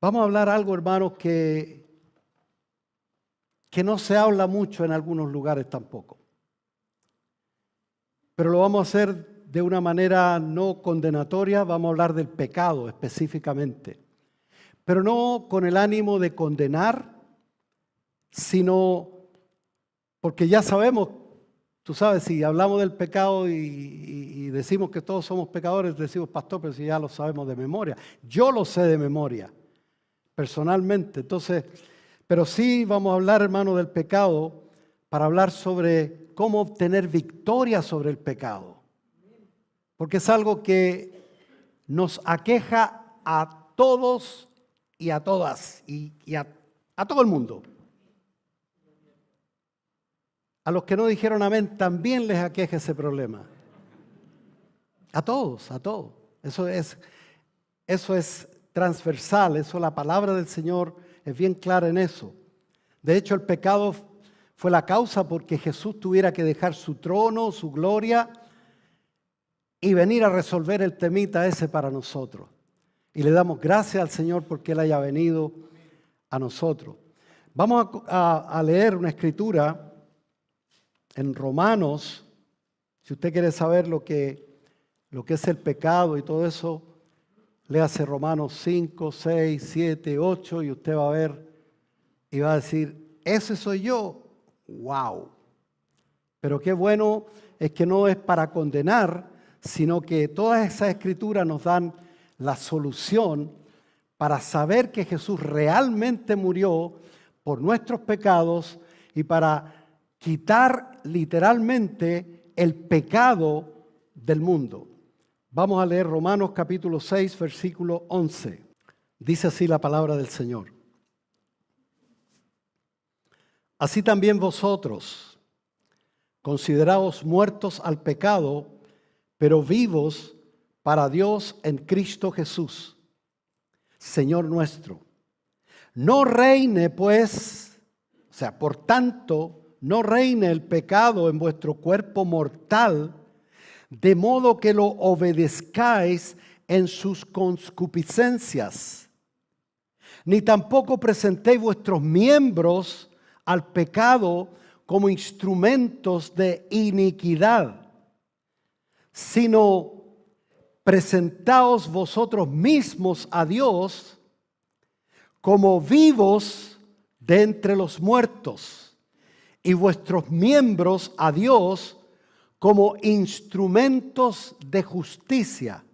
Vamos a hablar algo, hermanos, que no se habla mucho en algunos lugares tampoco. Pero lo vamos a hacer de una manera no condenatoria, vamos a hablar del pecado específicamente. Pero no con el ánimo de condenar, sino porque ya sabemos, tú sabes, si hablamos del pecado y decimos que todos somos pecadores, decimos, pastor, pero si ya lo sabemos de memoria. Yo lo sé de memoria, personalmente. Entonces, pero sí vamos a hablar, hermano, del pecado para hablar sobre cómo obtener victoria sobre el pecado. Porque es algo que nos aqueja a todos y a todas y a todo el mundo. A los que no dijeron amén también les aqueja ese problema. A todos, a todos. Eso es transversal, la palabra del Señor es bien clara en eso. De hecho, el pecado fue la causa porque Jesús tuviera que dejar su trono, su gloria y venir a resolver el temita ese para nosotros. Y le damos gracias al Señor porque Él haya venido a nosotros. Vamos a leer una escritura en Romanos. Si usted quiere saber lo que es el pecado y todo eso, léase Romanos 5, 6, 7, 8 y usted va a ver y va a decir, ese soy yo. ¡Wow! Pero qué bueno es que no es para condenar, sino que todas esas escrituras nos dan la solución para saber que Jesús realmente murió por nuestros pecados y para quitar literalmente el pecado del mundo. Vamos a leer Romanos capítulo 6, versículo 11. Dice así la palabra del Señor. Así también vosotros, consideraos muertos al pecado, pero vivos para Dios en Cristo Jesús, Señor nuestro. No reine pues, por tanto, no reine el pecado en vuestro cuerpo mortal, de modo que lo obedezcáis en sus concupiscencias. Ni tampoco presentéis vuestros miembros al pecado como instrumentos de iniquidad, sino presentaos vosotros mismos a Dios como vivos de entre los muertos, y vuestros miembros a Dios como instrumentos de justicia.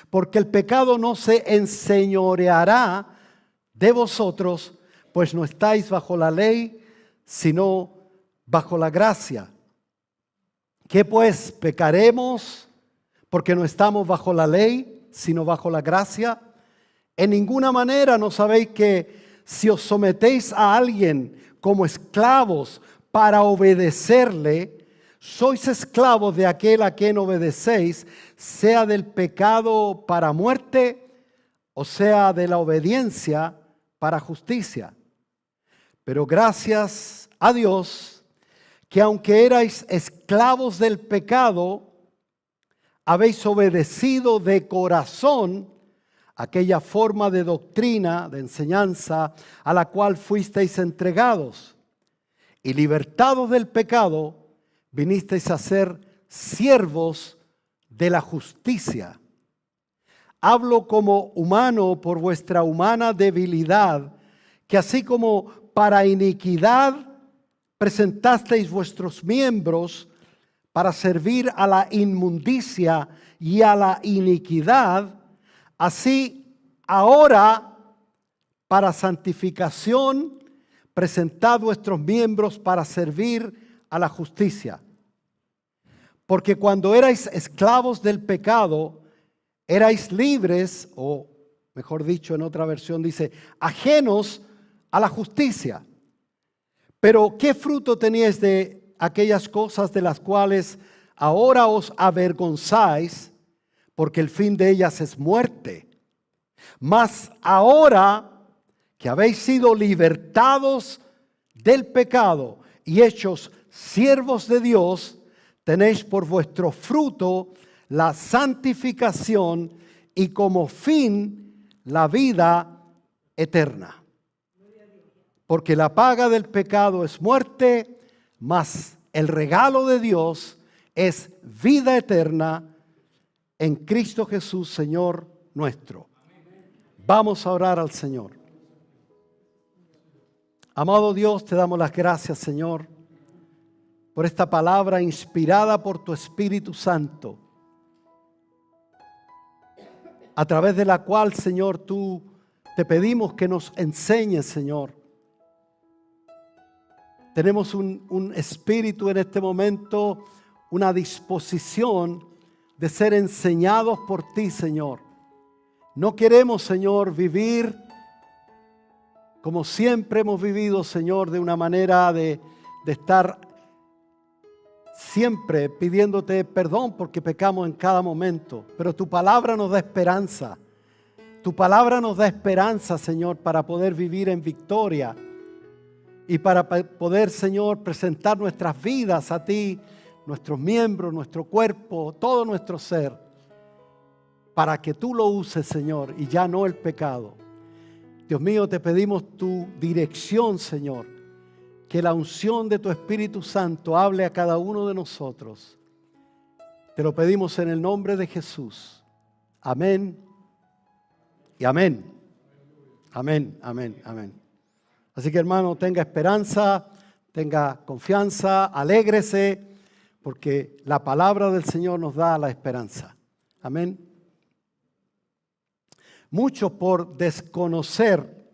Porque el pecado no se enseñoreará de vosotros, pues no estáis bajo la ley, sino bajo la gracia. ¿Qué pues? ¿Pecaremos porque no estamos bajo la ley, sino bajo la gracia? En ninguna manera. ¿No sabéis que si os sometéis a alguien como esclavos para obedecerle, sois esclavos de aquel a quien obedecéis, sea del pecado para muerte, o sea de la obediencia para justicia? Pero gracias a Dios, que aunque erais esclavos del pecado, habéis obedecido de corazón aquella forma de doctrina, de enseñanza, a la cual fuisteis entregados. Y libertados del pecado, vinisteis a ser siervos de la justicia. Hablo como humano por vuestra humana debilidad, que así como para iniquidad presentasteis vuestros miembros para servir a la inmundicia y a la iniquidad, así ahora para santificación presentad vuestros miembros para servir a la justicia. Porque cuando erais esclavos del pecado, erais libres, o mejor dicho, en otra versión dice, ajenos a la justicia. Pero ¿qué fruto teníais de aquellas cosas de las cuales ahora os avergonzáis? Porque el fin de ellas es muerte. Mas ahora que habéis sido libertados del pecado y hechos siervos de Dios, tenéis por vuestro fruto la santificación y como fin la vida eterna. Porque la paga del pecado es muerte, mas el regalo de Dios es vida eterna en Cristo Jesús, Señor nuestro. Vamos a orar al Señor. Amado Dios, te damos las gracias, Señor, por esta palabra inspirada por tu Espíritu Santo, a través de la cual, Señor, tú te pedimos que nos enseñes, Señor. Tenemos un espíritu en este momento, una disposición de ser enseñados por ti, Señor. No queremos, Señor, vivir como siempre hemos vivido, Señor, de una manera de estar siempre pidiéndote perdón porque pecamos en cada momento. Pero tu palabra nos da esperanza. Tu palabra nos da esperanza, Señor, para poder vivir en victoria y para poder, Señor, presentar nuestras vidas a ti, nuestros miembros, nuestro cuerpo, todo nuestro ser, para que tú lo uses, Señor, y ya no el pecado. Dios mío, te pedimos tu dirección, Señor, que la unción de tu Espíritu Santo hable a cada uno de nosotros. Te lo pedimos en el nombre de Jesús. Amén y amén. Amén, amén, amén. Así que, hermano, tenga esperanza, tenga confianza, alégrese, porque la palabra del Señor nos da la esperanza. Amén. Muchos, por desconocer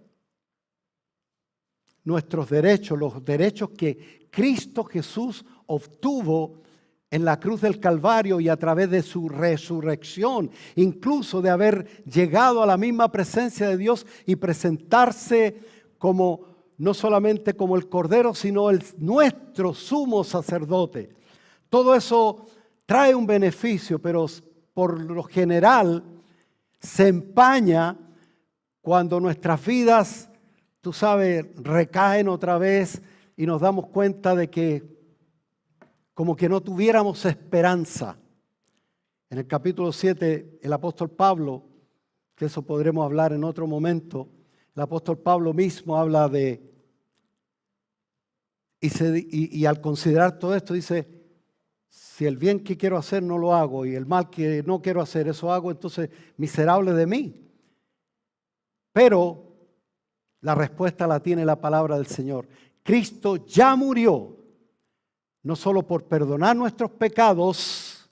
nuestros derechos, los derechos que Cristo Jesús obtuvo en la cruz del Calvario y a través de su resurrección, incluso de haber llegado a la misma presencia de Dios y presentarse como no solamente como el Cordero, sino nuestro sumo sacerdote. Todo eso trae un beneficio, pero por lo general se empaña cuando nuestras vidas, tú sabes, recaen otra vez y nos damos cuenta de que como que no tuviéramos esperanza. En el capítulo 7, el apóstol Pablo, que eso podremos hablar en otro momento, el apóstol Pablo mismo habla de, y al considerar todo esto dice, si el bien que quiero hacer no lo hago y el mal que no quiero hacer, eso hago, entonces miserable de mí. Pero la respuesta la tiene la palabra del Señor. Cristo ya murió, no solo por perdonar nuestros pecados,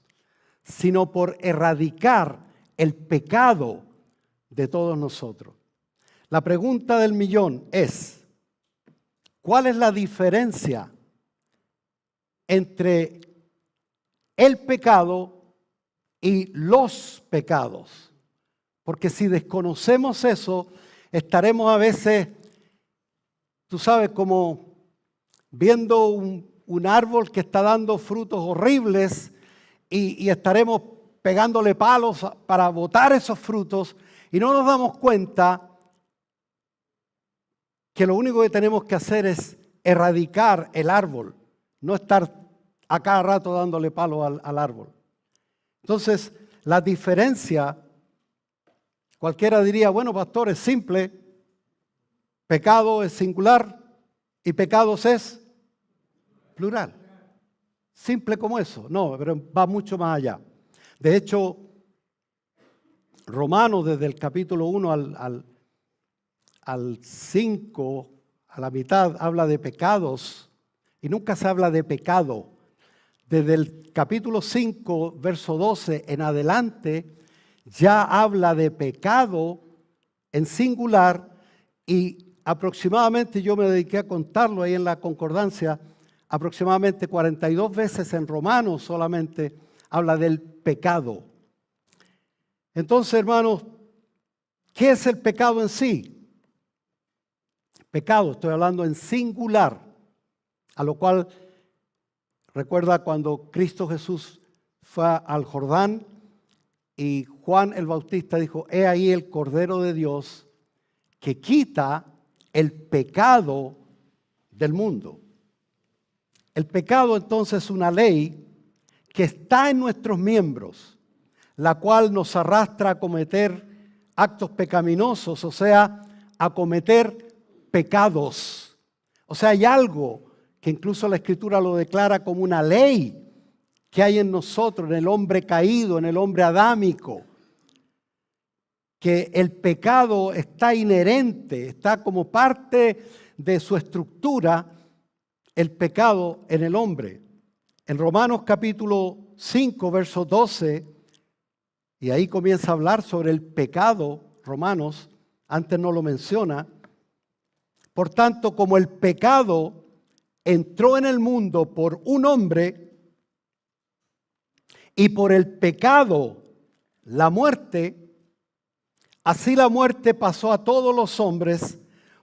sino por erradicar el pecado de todos nosotros. La pregunta del millón es, ¿cuál es la diferencia entre el pecado y los pecados? Porque si desconocemos eso, estaremos a veces, tú sabes, como viendo un árbol que está dando frutos horribles y estaremos pegándole palos para botar esos frutos y no nos damos cuenta que lo único que tenemos que hacer es erradicar el árbol, no estar a cada rato dándole palo al árbol. Entonces, la diferencia, cualquiera diría, bueno, pastor, es simple, pecado es singular y pecados es plural. Simple como eso. No, pero va mucho más allá. De hecho, Romanos desde el capítulo 1 al 5, a la mitad, habla de pecados y nunca se habla de pecado. Desde el capítulo 5, verso 12 en adelante, ya habla de pecado en singular y aproximadamente, yo me dediqué a contarlo ahí en la concordancia, aproximadamente 42 veces en Romanos solamente habla del pecado. Entonces, hermanos, ¿qué es el pecado en sí? Pecado, estoy hablando en singular, a lo cual recuerda cuando Cristo Jesús fue al Jordán y Juan el Bautista dijo, he ahí el Cordero de Dios que quita el pecado del mundo. El pecado entonces es una ley que está en nuestros miembros, la cual nos arrastra a cometer actos pecaminosos, o sea, a cometer pecados. O sea, hay algo que incluso la Escritura lo declara como una ley que hay en nosotros, en el hombre caído, en el hombre adámico, que el pecado está inherente, está como parte de su estructura, el pecado en el hombre. En Romanos capítulo 5, verso 12, y ahí comienza a hablar sobre el pecado, Romanos, antes no lo menciona. Por tanto, como el pecado entró en el mundo por un hombre, y por el pecado la muerte, así la muerte pasó a todos los hombres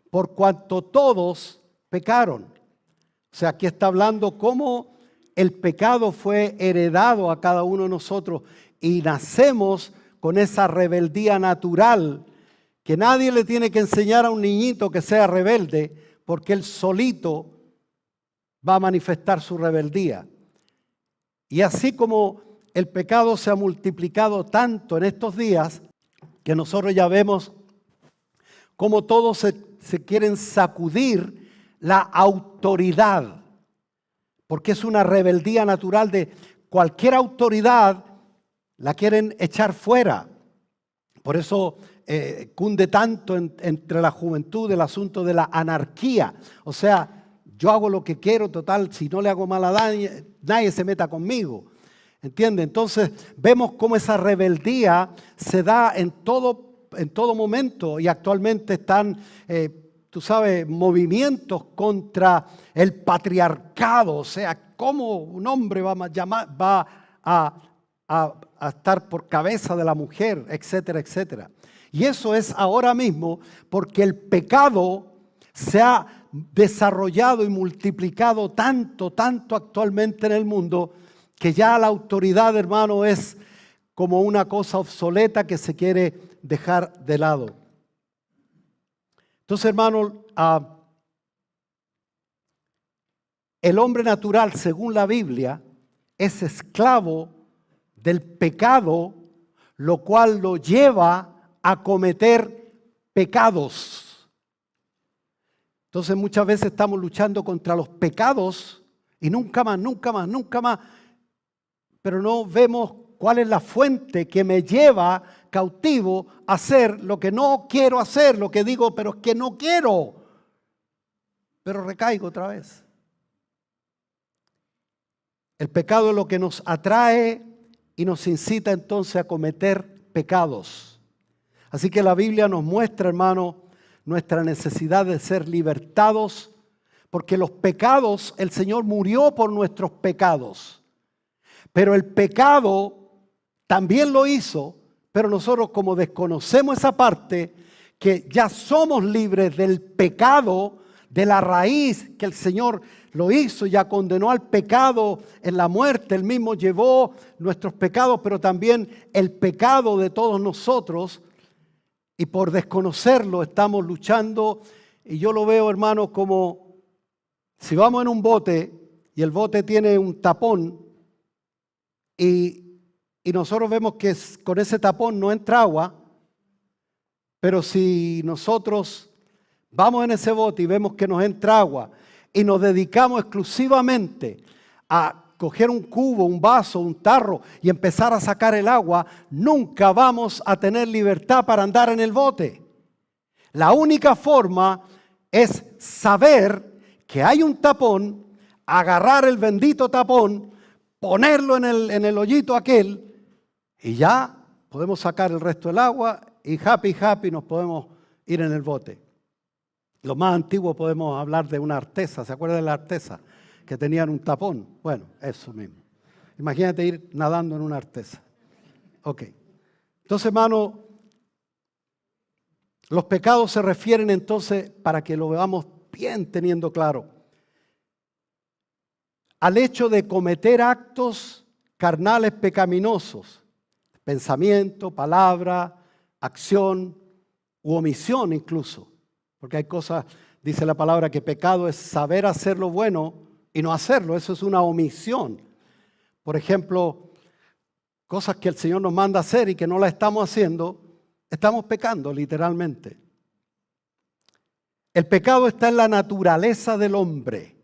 por cuanto todos pecaron. O sea, aquí está hablando cómo el pecado fue heredado a cada uno de nosotros y nacemos con esa rebeldía natural que nadie le tiene que enseñar a un niñito que sea rebelde porque él solito va a manifestar su rebeldía. Y así como el pecado se ha multiplicado tanto en estos días que nosotros ya vemos cómo todos se quieren sacudir la autoridad, porque es una rebeldía natural de cualquier autoridad, la quieren echar fuera. Por eso cunde tanto entre la juventud el asunto de la anarquía. O sea, yo hago lo que quiero, total, si no le hago mal a nadie se meta conmigo. ¿Entiende? Entonces vemos cómo esa rebeldía se da en todo momento y actualmente están, tú sabes, movimientos contra el patriarcado. O sea, cómo un hombre va a estar por cabeza de la mujer, etcétera, etcétera. Y eso es ahora mismo porque el pecado se ha desarrollado y multiplicado tanto actualmente en el mundo, que ya la autoridad, hermano, es como una cosa obsoleta que se quiere dejar de lado. Entonces, hermano, el hombre natural, según la Biblia, es esclavo del pecado, lo cual lo lleva a cometer pecados. Entonces, muchas veces estamos luchando contra los pecados y nunca más. Pero no vemos cuál es la fuente que me lleva cautivo a hacer lo que no quiero hacer, lo que digo, pero es que no quiero, pero recaigo otra vez. El pecado es lo que nos atrae y nos incita entonces a cometer pecados. Así que la Biblia nos muestra, hermano, nuestra necesidad de ser libertados, porque los pecados, el Señor murió por nuestros pecados. Pero el pecado también lo hizo, pero nosotros como desconocemos esa parte, que ya somos libres del pecado, de la raíz que el Señor lo hizo, ya condenó al pecado en la muerte, Él mismo llevó nuestros pecados, pero también el pecado de todos nosotros, y por desconocerlo estamos luchando. Y yo lo veo, hermano, como si vamos en un bote y el bote tiene un tapón, y nosotros vemos que con ese tapón no entra agua, pero si nosotros vamos en ese bote y vemos que nos entra agua y nos dedicamos exclusivamente a coger un cubo, un vaso, un tarro y empezar a sacar el agua, nunca vamos a tener libertad para andar en el bote. La única forma es saber que hay un tapón, agarrar el bendito tapón, ponerlo en el hoyito aquel y ya podemos sacar el resto del agua y happy nos podemos ir en el bote. Lo más antiguo podemos hablar de una artesa. ¿Se acuerdan de la artesa? Que tenían un tapón. Bueno, eso mismo. Imagínate ir nadando en una artesa. Ok. Entonces, hermano, los pecados se refieren entonces, para que lo veamos bien teniendo claro, al hecho de cometer actos carnales pecaminosos, pensamiento, palabra, acción u omisión incluso. Porque hay cosas, dice la palabra, que pecado es saber hacer lo bueno y no hacerlo. Eso es una omisión. Por ejemplo, cosas que el Señor nos manda hacer y que no las estamos haciendo, estamos pecando literalmente. El pecado está en la naturaleza del hombre,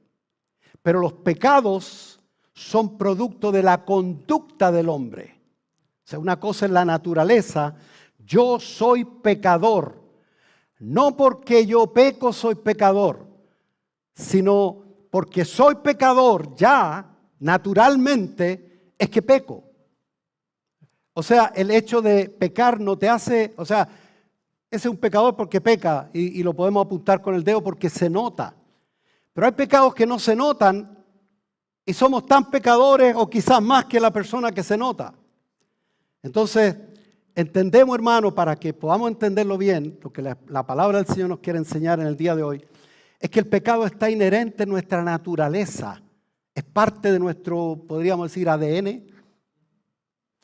pero los pecados son producto de la conducta del hombre. O sea, una cosa es la naturaleza. Yo soy pecador. No porque yo peco soy pecador, sino porque soy pecador ya naturalmente es que peco. O sea, el hecho de pecar no te hace, o sea, ese es un pecador porque peca y lo podemos apuntar con el dedo porque se nota. Pero hay pecados que no se notan y somos tan pecadores o quizás más que la persona que se nota. Entonces, entendemos, hermano, para que podamos entenderlo bien, lo que la palabra del Señor nos quiere enseñar en el día de hoy, es que el pecado está inherente en nuestra naturaleza. Es parte de nuestro, podríamos decir, ADN.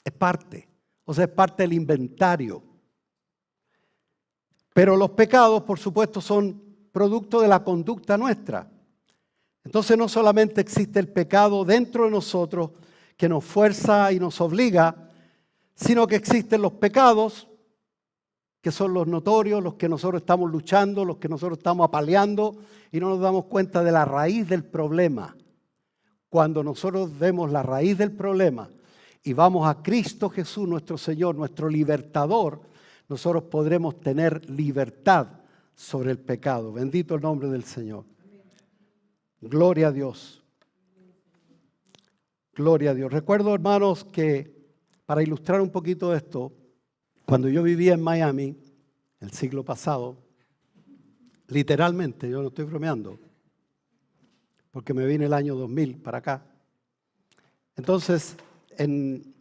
Es parte. O sea, es parte del inventario. Pero los pecados, por supuesto, son producto de la conducta nuestra. Entonces, no solamente existe el pecado dentro de nosotros que nos fuerza y nos obliga, sino que existen los pecados que son los notorios, los que nosotros estamos luchando, los que nosotros estamos apaleando y no nos damos cuenta de la raíz del problema. Cuando nosotros vemos la raíz del problema y vamos a Cristo Jesús, nuestro Señor, nuestro libertador, nosotros podremos tener libertad sobre el pecado. Bendito el nombre del Señor. Gloria a Dios. Gloria a Dios. Recuerdo, hermanos, que para ilustrar un poquito esto, cuando yo vivía en Miami, el siglo pasado, literalmente, yo no estoy bromeando, porque me vine el año 2000 para acá. Entonces, en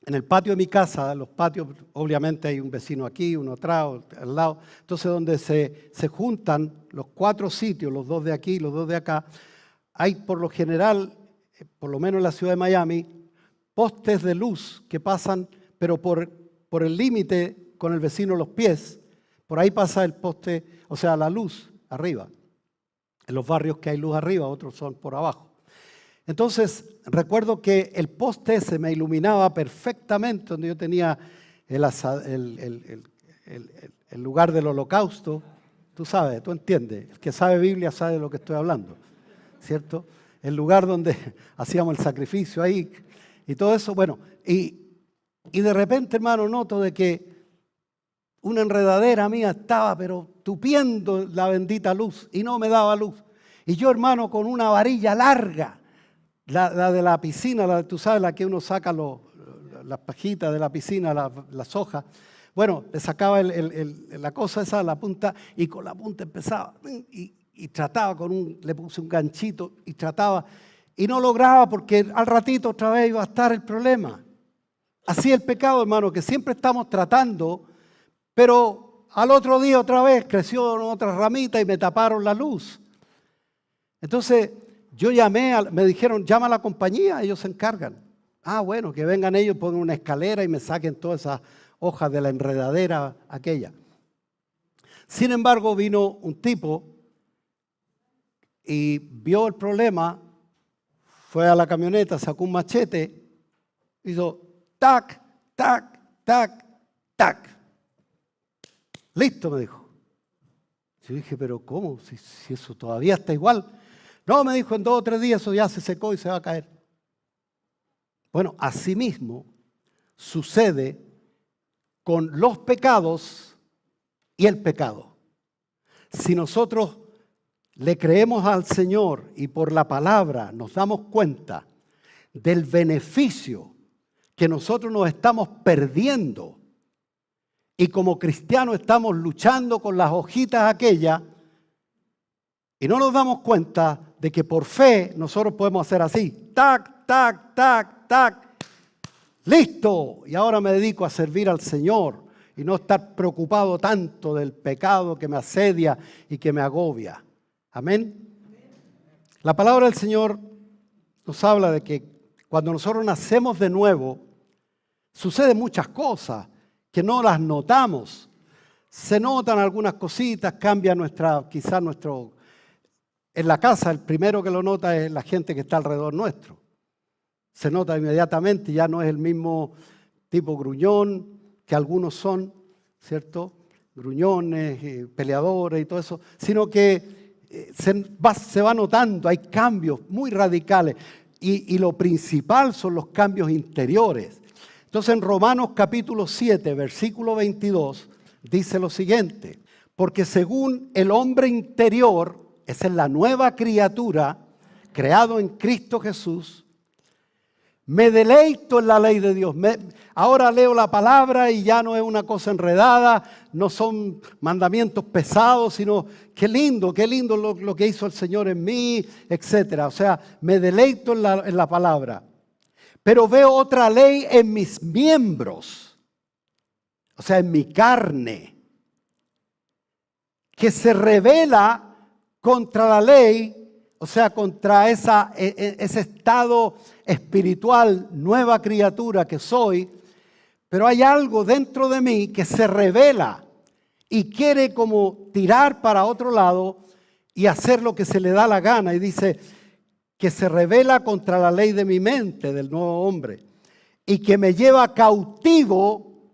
el patio de mi casa, los patios, obviamente hay un vecino aquí, uno atrás, al lado. Entonces, donde se juntan los 4 sitios, los 2 de aquí y los 2 de acá, hay por lo general, por lo menos en la ciudad de Miami, postes de luz que pasan, pero por el límite con el vecino los pies, por ahí pasa el poste, o sea, la luz arriba. En los barrios que hay luz arriba, otros son por abajo. Entonces, recuerdo que el poste ese me iluminaba perfectamente, donde yo tenía el lugar del holocausto. Tú sabes, tú entiendes. El que sabe Biblia sabe de lo que estoy hablando, ¿cierto? El lugar donde hacíamos el sacrificio ahí y todo eso. Bueno, y de repente, hermano, noto de que una enredadera mía estaba, pero tupiendo la bendita luz y no me daba luz. Y yo, hermano, con una varilla larga, la de la piscina, tú sabes, la que uno saca las pajitas de la piscina, las hojas. Bueno, le sacaba la cosa esa, la punta, y con la punta empezaba, y trataba le puse un ganchito, y trataba, y no lograba, porque al ratito otra vez iba a estar el problema. Así el pecado, hermano, que siempre estamos tratando, pero al otro día otra vez creció otra ramita y me taparon la luz. Entonces, yo me dijeron, llama a la compañía, ellos se encargan. Ah, bueno, que vengan ellos, pongan una escalera y me saquen todas esas hojas de la enredadera aquella. Sin embargo, vino un tipo y vio el problema, fue a la camioneta, sacó un machete, hizo tac, tac, tac, tac. Listo, me dijo. Yo dije, pero ¿cómo? Si eso todavía está igual. No, me dijo, en 2 o 3 días eso ya se secó y se va a caer. Bueno, asimismo sucede con los pecados y el pecado. Si nosotros le creemos al Señor y por la palabra nos damos cuenta del beneficio que nosotros nos estamos perdiendo y como cristianos estamos luchando con las hojitas aquellas y no nos damos cuenta de que por fe nosotros podemos hacer así, tac, tac, tac, tac, listo, y ahora me dedico a servir al Señor y no estar preocupado tanto del pecado que me asedia y que me agobia. Amén. La palabra del Señor nos habla de que cuando nosotros nacemos de nuevo, suceden muchas cosas que no las notamos. Se notan algunas cositas, cambia quizás nuestro... En la casa, el primero que lo nota es la gente que está alrededor nuestro. Se nota inmediatamente, ya no es el mismo tipo gruñón que algunos son, ¿cierto? gruñones, peleadores y todo eso, sino que se va notando, hay cambios muy radicales y lo principal son los cambios interiores. Entonces en Romanos capítulo 7, versículo 22, dice lo siguiente: porque según el hombre interior, esa es la nueva criatura, creado en Cristo Jesús, me deleito en la ley de Dios. Ahora leo la palabra y ya no es una cosa enredada, no son mandamientos pesados, sino qué lindo lo que hizo el Señor en mí, etc. O sea, me deleito en la palabra. Pero veo otra ley en mis miembros, o sea, en mi carne, que se revela contra la ley, o sea, contra ese estado espiritual, nueva criatura que soy. Pero hay algo dentro de mí que se revela y quiere como tirar para otro lado y hacer lo que se le da la gana. Y dice que se revela contra la ley de mi mente, del nuevo hombre, y que me lleva cautivo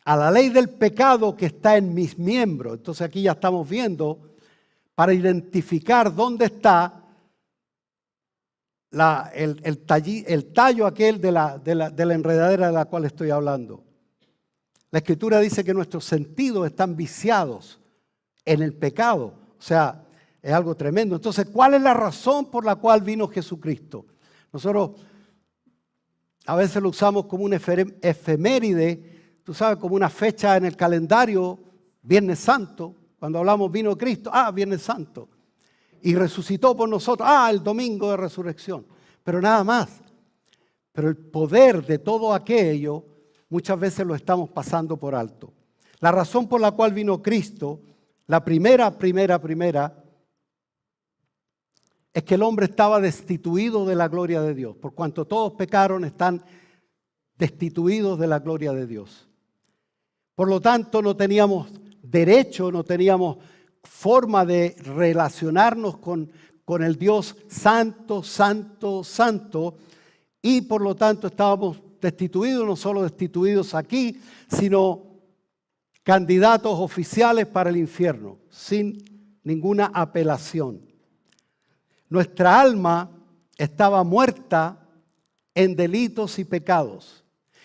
a la ley del pecado que está en mis miembros. Entonces aquí ya estamos viendo, para identificar dónde está el tallo aquel de la enredadera de la cual estoy hablando. La Escritura dice que nuestros sentidos están viciados en el pecado. O sea, es algo tremendo. Entonces, ¿cuál es la razón por la cual vino Jesucristo? Nosotros a veces lo usamos como una efeméride, tú sabes, como una fecha en el calendario, Viernes Santo. Cuando hablamos vino Cristo, Viernes Santo. Y resucitó por nosotros, el domingo de resurrección. Pero nada más. Pero el poder de todo aquello muchas veces lo estamos pasando por alto. La razón por la cual vino Cristo, la primera, es que el hombre estaba destituido de la gloria de Dios. Por cuanto todos pecaron, están destituidos de la gloria de Dios. Por lo tanto, no teníamos derecho, no teníamos forma de relacionarnos con el Dios santo, santo, santo, y por lo tanto estábamos destituidos, no solo destituidos aquí, sino candidatos oficiales para el infierno, sin ninguna apelación. Nuestra alma estaba muerta en delitos y pecados.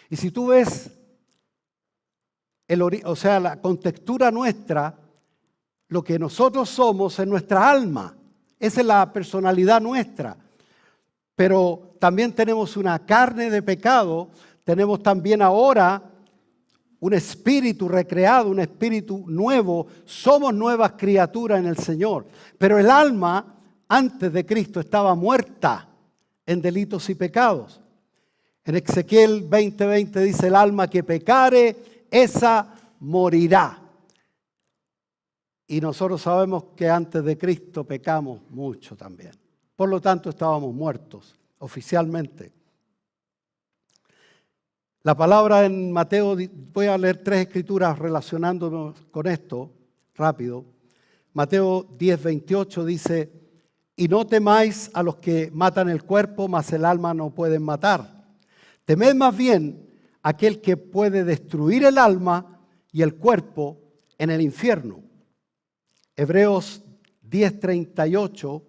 Y si tú ves la contextura nuestra, lo que nosotros somos es nuestra alma. Esa es la personalidad nuestra. Pero también tenemos una carne de pecado, tenemos también ahora un espíritu recreado, un espíritu nuevo. Somos nuevas criaturas en el Señor. Pero el alma, antes de Cristo, estaba muerta en delitos y pecados. En Ezequiel 20:20 dice: el alma que pecare, esa morirá. Y nosotros sabemos que antes de Cristo pecamos mucho también. Por lo tanto, estábamos muertos oficialmente. La palabra en Mateo, voy a leer 3 escrituras relacionándonos con esto rápido. Mateo 10:28 dice: y no temáis a los que matan el cuerpo, mas el alma no pueden matar. Temed más bien a aquel que puede destruir el alma y el cuerpo en el infierno. Hebreos 10:38,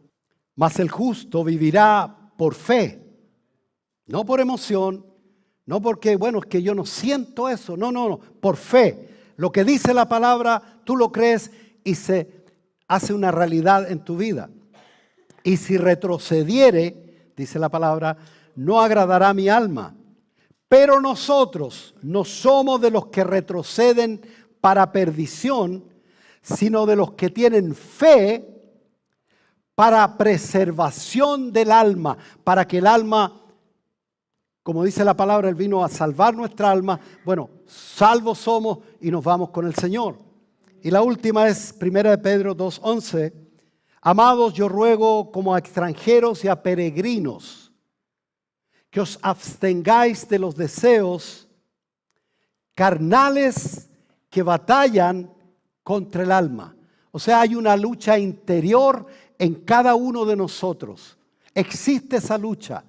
mas el justo vivirá por fe, no por emoción, no porque, es que yo no siento eso, no, por fe. Lo que dice la palabra, tú lo crees y se hace una realidad en tu vida. Y si retrocediere, dice la palabra, no agradará mi alma. Pero nosotros no somos de los que retroceden para perdición, sino de los que tienen fe para preservación del alma, para que el alma, como dice la palabra, Él vino a salvar nuestra alma. Bueno, salvos somos y nos vamos con el Señor. Y la última es 1 Pedro 2:11. Amados, yo ruego como a extranjeros y a peregrinos que os abstengáis de los deseos carnales que batallan contra el alma. O sea, hay una lucha interior en cada uno de nosotros. Existe esa lucha.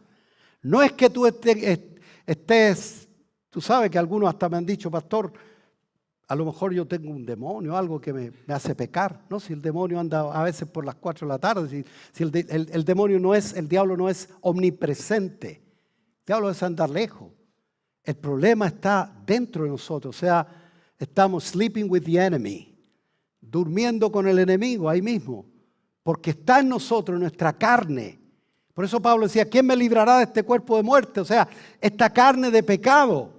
No es que tú estés, tú sabes que algunos hasta me han dicho: pastor, a lo mejor yo tengo un demonio, algo que me hace pecar, ¿no? Si el demonio anda a veces por las 4 de la tarde, si el demonio no es, el diablo no es omnipresente, el diablo es andar lejos. El problema está dentro de nosotros, o sea, estamos sleeping with the enemy, durmiendo con el enemigo ahí mismo, porque está en nosotros, en nuestra carne. Por eso Pablo decía, ¿quién me librará de este cuerpo de muerte? O sea, esta carne de pecado.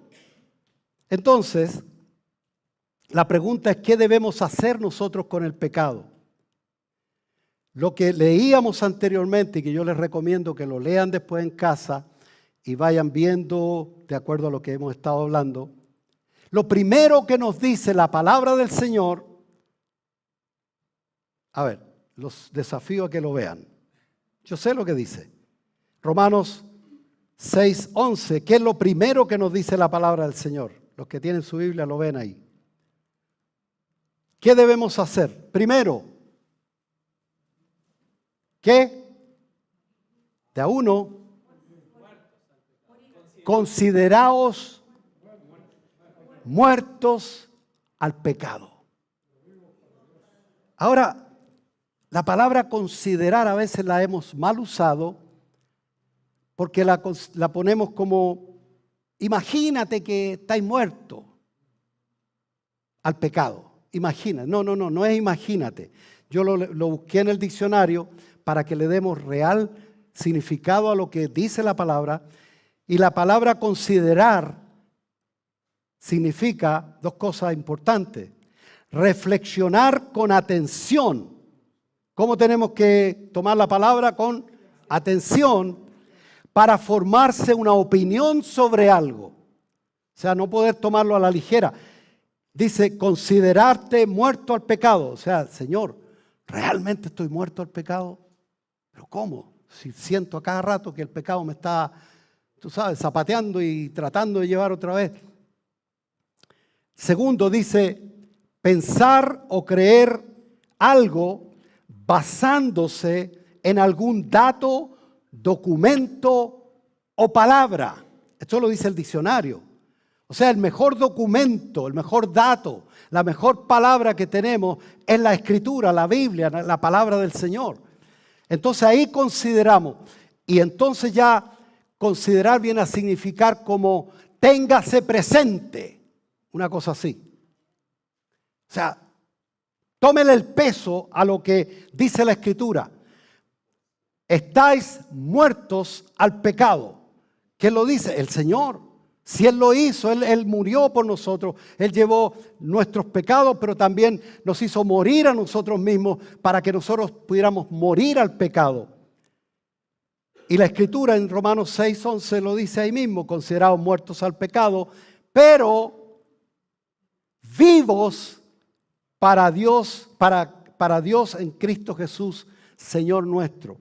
Entonces, la pregunta es, ¿qué debemos hacer nosotros con el pecado? Lo que leíamos anteriormente y que yo les recomiendo que lo lean después en casa y vayan viendo de acuerdo a lo que hemos estado hablando. Lo primero que nos dice la palabra del Señor, a ver, los desafío a que lo vean. Yo sé lo que dice. Romanos 6:11, ¿qué es lo primero que nos dice la palabra del Señor? Los que tienen su Biblia lo ven ahí. ¿Qué debemos hacer? Primero, ¿qué? De a uno, consideraos muertos al pecado. Ahora, la palabra considerar a veces la hemos mal usado porque la ponemos como, imagínate que estáis muertos al pecado. Imagina, no es imagínate. Yo lo busqué en el diccionario para que le demos real significado a lo que dice la palabra. Y la palabra considerar significa dos cosas importantes. Reflexionar con atención. ¿Cómo tenemos que tomar la palabra? Con atención para formarse una opinión sobre algo. O sea, no poder tomarlo a la ligera. Dice, considerarte muerto al pecado. O sea, Señor, ¿realmente estoy muerto al pecado? ¿Pero cómo? Si siento a cada rato que el pecado me está, tú sabes, zapateando y tratando de llevar otra vez. Segundo, dice, pensar o creer algo basándose en algún dato, documento o palabra. Esto lo dice el diccionario. O sea, el mejor documento, el mejor dato, la mejor palabra que tenemos es la Escritura, la Biblia, la palabra del Señor. Entonces ahí consideramos. Y entonces ya considerar viene a significar como téngase presente. Una cosa así. O sea, tómele el peso a lo que dice la Escritura. Estáis muertos al pecado. ¿Quién lo dice? El Señor. Si Él lo hizo, Él murió por nosotros, Él llevó nuestros pecados, pero también nos hizo morir a nosotros mismos para que nosotros pudiéramos morir al pecado. Y la Escritura en Romanos 6:11 lo dice ahí mismo, considerados muertos al pecado, pero vivos para Dios, para Dios en Cristo Jesús, Señor nuestro.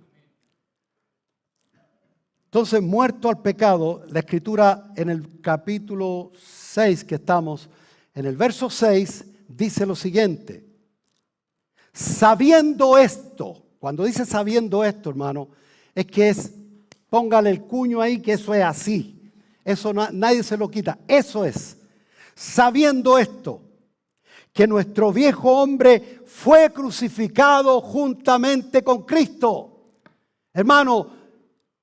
Entonces, muerto al pecado, la Escritura en el capítulo 6 que estamos, en el verso 6, dice lo siguiente. Sabiendo esto, cuando dice sabiendo esto, hermano, es que póngale el cuño ahí que eso es así. Eso nadie se lo quita. Eso es. Sabiendo esto, que nuestro viejo hombre fue crucificado juntamente con Cristo. Hermano,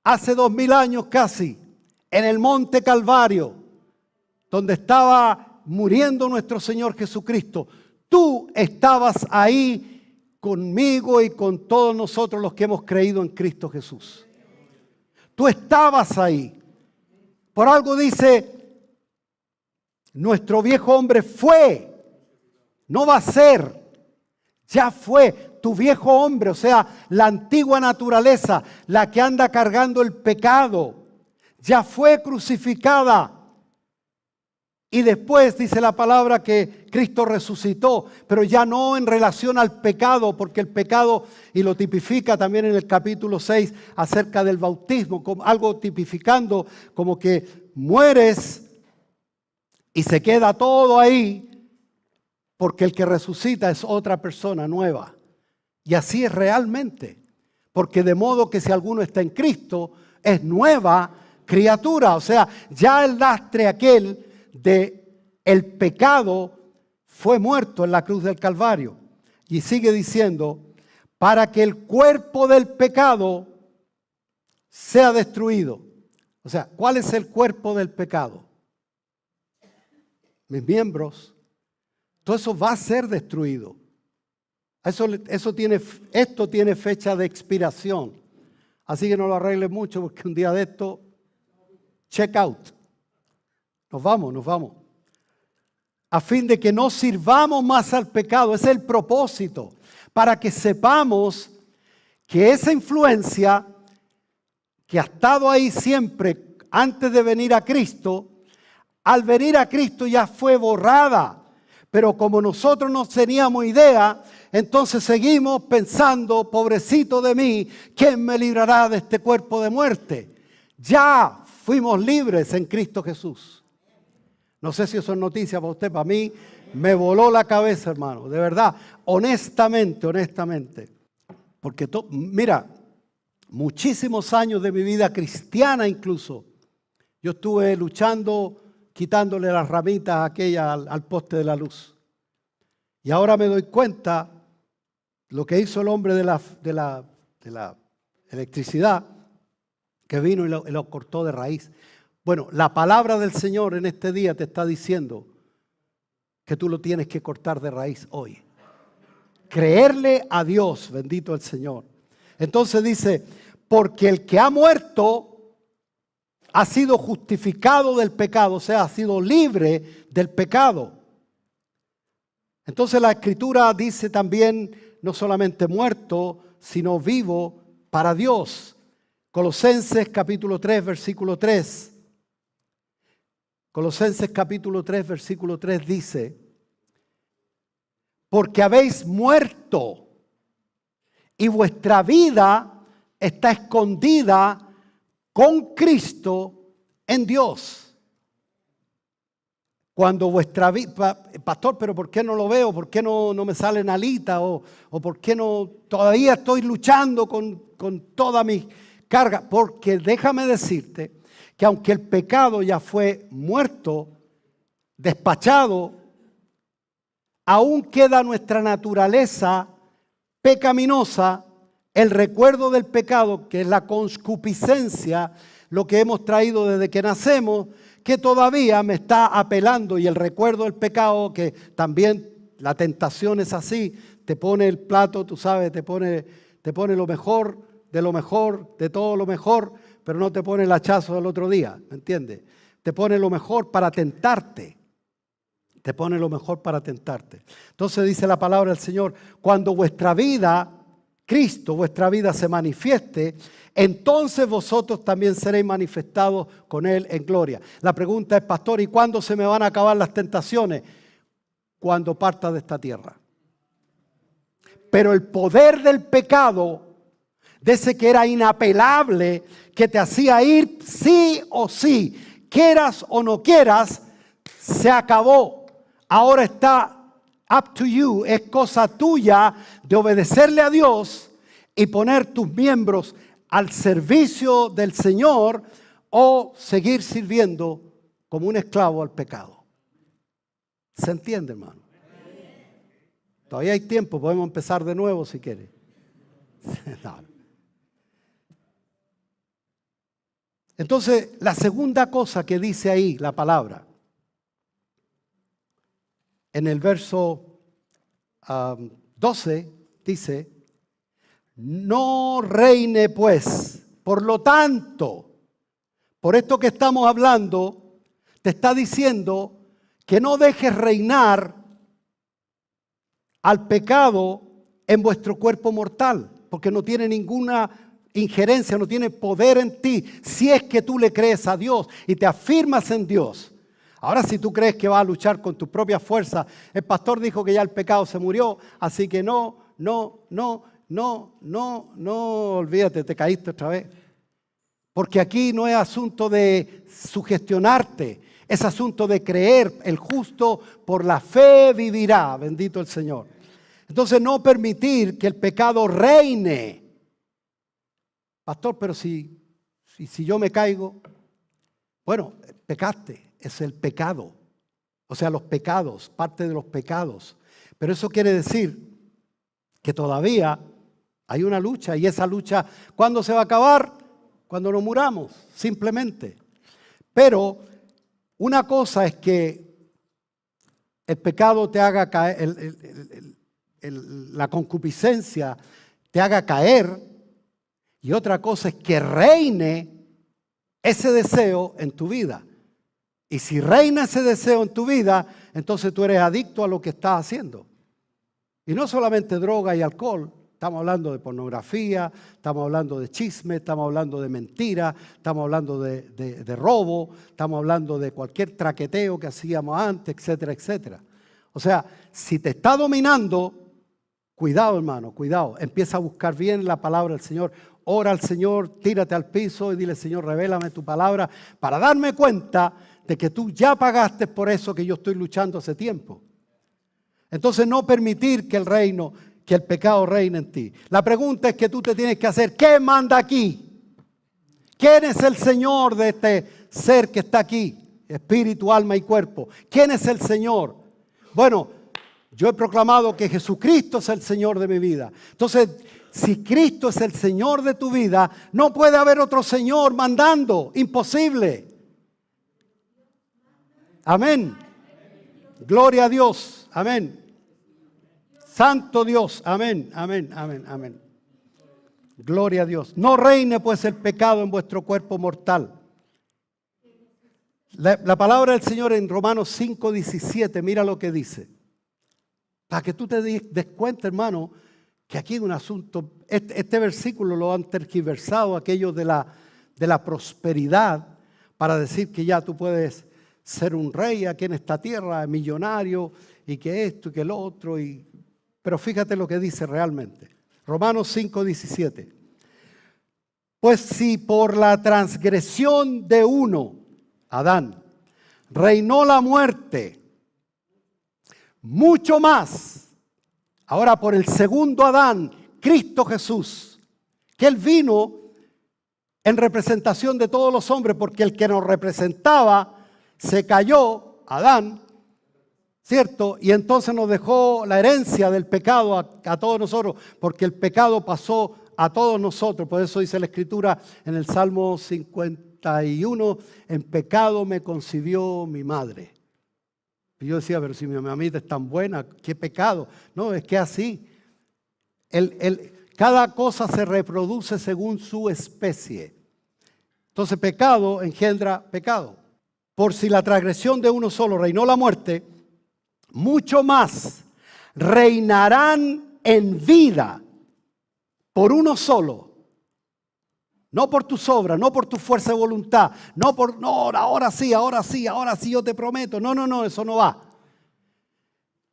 hace 2000 años casi, en el monte Calvario, donde estaba muriendo nuestro Señor Jesucristo, tú estabas ahí conmigo y con todos nosotros los que hemos creído en Cristo Jesús. Tú estabas ahí. Por algo dice, nuestro viejo hombre fue, no va a ser, ya fue. Tu viejo hombre, o sea, la antigua naturaleza, la que anda cargando el pecado, ya fue crucificada. Y después dice la palabra que Cristo resucitó, pero ya no en relación al pecado, porque el pecado, y lo tipifica también en el capítulo 6 acerca del bautismo, como algo tipificando como que mueres y se queda todo ahí, porque el que resucita es otra persona nueva. Y así es realmente, porque de modo que si alguno está en Cristo, es nueva criatura. O sea, ya el lastre aquel de el pecado fue muerto en la cruz del Calvario. Y sigue diciendo, para que el cuerpo del pecado sea destruido. O sea, ¿cuál es el cuerpo del pecado? Mis miembros. Todo eso va a ser destruido. Esto tiene fecha de expiración. Así que no lo arregles mucho porque un día de esto, check out. Nos vamos. A fin de que no sirvamos más al pecado. Ese es el propósito. Para que sepamos que esa influencia que ha estado ahí siempre antes de venir a Cristo, al venir a Cristo ya fue borrada. Pero como nosotros no teníamos idea, entonces seguimos pensando, pobrecito de mí, ¿quién me librará de este cuerpo de muerte? Ya fuimos libres en Cristo Jesús. No sé si eso es noticia para usted, para mí me voló la cabeza, hermano, de verdad, honestamente. Porque, mira, muchísimos años de mi vida cristiana incluso, yo estuve luchando, quitándole las ramitas aquellas al poste de la luz. Y ahora me doy cuenta lo que hizo el hombre de la electricidad, que vino y lo cortó de raíz. Bueno, la palabra del Señor en este día te está diciendo que tú lo tienes que cortar de raíz hoy. Creerle a Dios, bendito el Señor. Entonces dice, porque el que ha muerto ha sido justificado del pecado, o sea, ha sido libre del pecado. Entonces la Escritura dice también, no solamente muerto, sino vivo para Dios. Colosenses capítulo 3, versículo 3. Colosenses capítulo 3, versículo 3 dice, porque habéis muerto y vuestra vida está escondida con Cristo en Dios. Cuando vuestra vida, pastor, pero ¿por qué no lo veo? ¿Por qué no me salen alitas? ¿O por qué no todavía estoy luchando con toda mi carga? Porque déjame decirte que aunque el pecado ya fue muerto, despachado, aún queda nuestra naturaleza pecaminosa, el recuerdo del pecado, que es la concupiscencia, lo que hemos traído desde que nacemos, que todavía me está apelando, y el recuerdo del pecado, que también la tentación es así, te pone el plato, tú sabes, te pone lo mejor, de todo lo mejor, pero no te pone el hachazo del otro día, ¿me entiendes? Te pone lo mejor para tentarte. Te pone lo mejor para tentarte. Entonces dice la palabra del Señor, cuando vuestra vida, Cristo, vuestra vida se manifieste, entonces vosotros también seréis manifestados con Él en gloria. La pregunta es, pastor, ¿y cuándo se me van a acabar las tentaciones? Cuando parta de esta tierra. Pero el poder del pecado, de ese que era inapelable, que te hacía ir sí o sí, quieras o no quieras, se acabó. Ahora está up to you, es cosa tuya de obedecerle a Dios y poner tus miembros al servicio del Señor o seguir sirviendo como un esclavo al pecado. ¿Se entiende, hermano? Todavía hay tiempo, podemos empezar de nuevo si quiere. No. Entonces, la segunda cosa que dice ahí la palabra, en el verso 12, dice, no reine pues, por lo tanto, por esto que estamos hablando, te está diciendo que no dejes reinar al pecado en vuestro cuerpo mortal, porque no tiene ninguna injerencia, no tiene poder en ti, si es que tú le crees a Dios y te afirmas en Dios. Ahora, si tú crees que vas a luchar con tus propias fuerzas, el pastor dijo que ya el pecado se murió, así que no, olvídate, te caíste otra vez. Porque aquí no es asunto de sugestionarte, es asunto de creer. El justo por la fe vivirá, bendito el Señor. Entonces, no permitir que el pecado reine. Pastor, pero si yo me caigo, bueno, pecaste, es el pecado. O sea, los pecados, parte de los pecados. Pero eso quiere decir que todavía hay una lucha, y esa lucha, ¿cuándo se va a acabar? Cuando nos muramos, simplemente. Pero una cosa es que el pecado te haga caer, la concupiscencia te haga caer, y otra cosa es que reine ese deseo en tu vida. Y si reina ese deseo en tu vida, entonces tú eres adicto a lo que estás haciendo. Y no solamente droga y alcohol, estamos hablando de pornografía, estamos hablando de chisme, estamos hablando de mentira, estamos hablando de robo, estamos hablando de cualquier traqueteo que hacíamos antes, etcétera, etcétera. O sea, si te está dominando, cuidado, hermano, cuidado. Empieza a buscar bien la palabra del Señor. Ora al Señor, tírate al piso y dile, Señor, revélame tu palabra para darme cuenta de que tú ya pagaste por eso que yo estoy luchando hace tiempo. Entonces no permitir que el pecado reine en ti. La pregunta es que tú te tienes que hacer, ¿qué manda aquí? ¿Quién es el Señor de este ser que está aquí? Espíritu, alma y cuerpo. ¿Quién es el Señor? Bueno, yo he proclamado que Jesucristo es el Señor de mi vida. Entonces, si Cristo es el Señor de tu vida, no puede haber otro Señor mandando. Imposible. Amén. Gloria a Dios. Amén. Santo Dios. Amén, amén, amén, amén. Gloria a Dios. No reine pues el pecado en vuestro cuerpo mortal. La palabra del Señor en Romanos 5:17, mira lo que dice. Para que tú te des cuenta, hermano, que aquí hay un asunto. Este versículo lo han tergiversado aquellos de la prosperidad para decir que ya tú puedes ser un rey aquí en esta tierra, millonario, y que esto y que el otro. Pero fíjate lo que dice realmente. Romanos 5:17. Pues si por la transgresión de uno, Adán, reinó la muerte, mucho más, ahora por el segundo Adán, Cristo Jesús, que Él vino en representación de todos los hombres, porque el que nos representaba se cayó, Adán, ¿cierto? Y entonces nos dejó la herencia del pecado a todos nosotros, porque el pecado pasó a todos nosotros. Por eso dice la Escritura en el Salmo 51, en pecado me concibió mi madre. Y yo decía, pero si mi mamita es tan buena, ¿qué pecado? No, es que así. Cada cosa se reproduce según su especie. Entonces pecado engendra pecado. Por si la transgresión de uno solo reinó la muerte, mucho más reinarán en vida por uno solo. No por tus obras, no por tu fuerza de voluntad, no, ahora sí yo te prometo. No, eso no va.